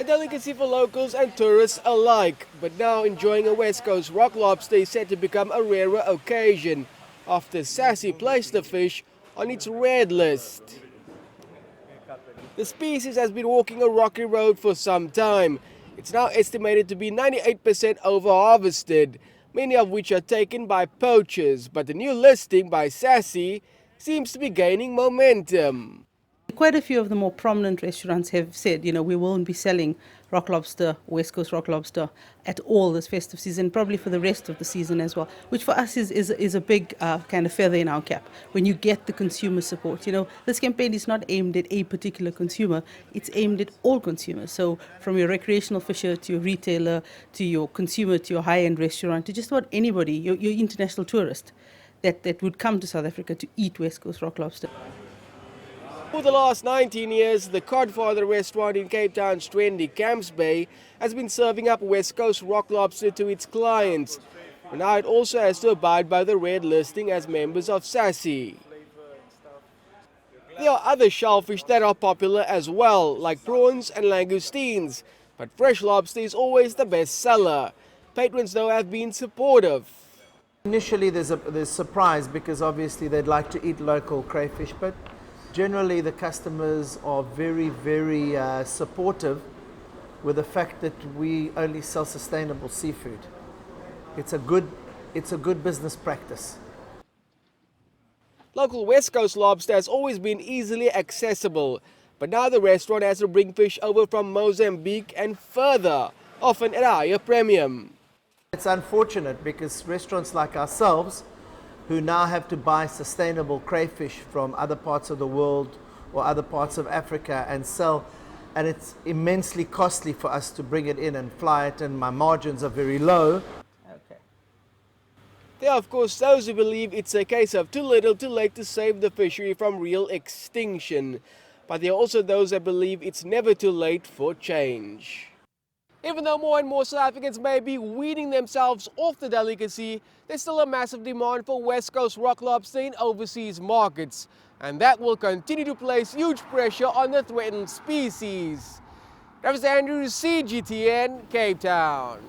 A delicacy for locals and tourists alike, but now enjoying a West Coast Rock Lobster is set to become a rarer occasion after SASSI placed the fish on its red list. The species has been walking a rocky road for some time. It's now estimated to be 98% over-harvested, many of which are taken by poachers, but the new listing by SASSI seems to be gaining momentum. Quite a few of the more prominent restaurants have said, we won't be selling rock lobster, West Coast Rock Lobster, at all this festive season, probably for the rest of the season as well, which for us is a big kind of feather in our cap when you get the consumer support. This campaign is not aimed at a particular consumer, it's aimed at all consumers. So from your recreational fisher to your retailer, to your consumer, to your high-end restaurant, to just about anybody, your international tourist that would come to South Africa to eat West Coast Rock Lobster. For the last 19 years, the Codfather restaurant in Cape Town's trendy Camps Bay has been serving up West Coast Rock Lobster to its clients. And now it also has to abide by the red listing as members of SASSI. There are other shellfish that are popular as well, like prawns and langoustines, but fresh lobster is always the best seller. Patrons, though, have been supportive. Initially there's surprise because obviously they'd like to eat local crayfish, but generally the customers are very, very supportive with the fact that we only sell sustainable seafood. It's a good business practice. Local West Coast Lobster has always been easily accessible, but now the restaurant has to bring fish over from Mozambique and further, often at a higher premium. It's unfortunate because restaurants like ourselves who now have to buy sustainable crayfish from other parts of the world or other parts of Africa and sell, and it's immensely costly for us to bring it in and fly it, and my margins are very low. There are of course those who believe it's a case of too little too late to save the fishery from real extinction, but there are also those that believe it's never too late for change. Even though more and more South Africans may be weaning themselves off the delicacy, there's still a massive demand for West Coast Rock Lobster in overseas markets, and that will continue to place huge pressure on the threatened species. Tavers, CCTN, Cape Town.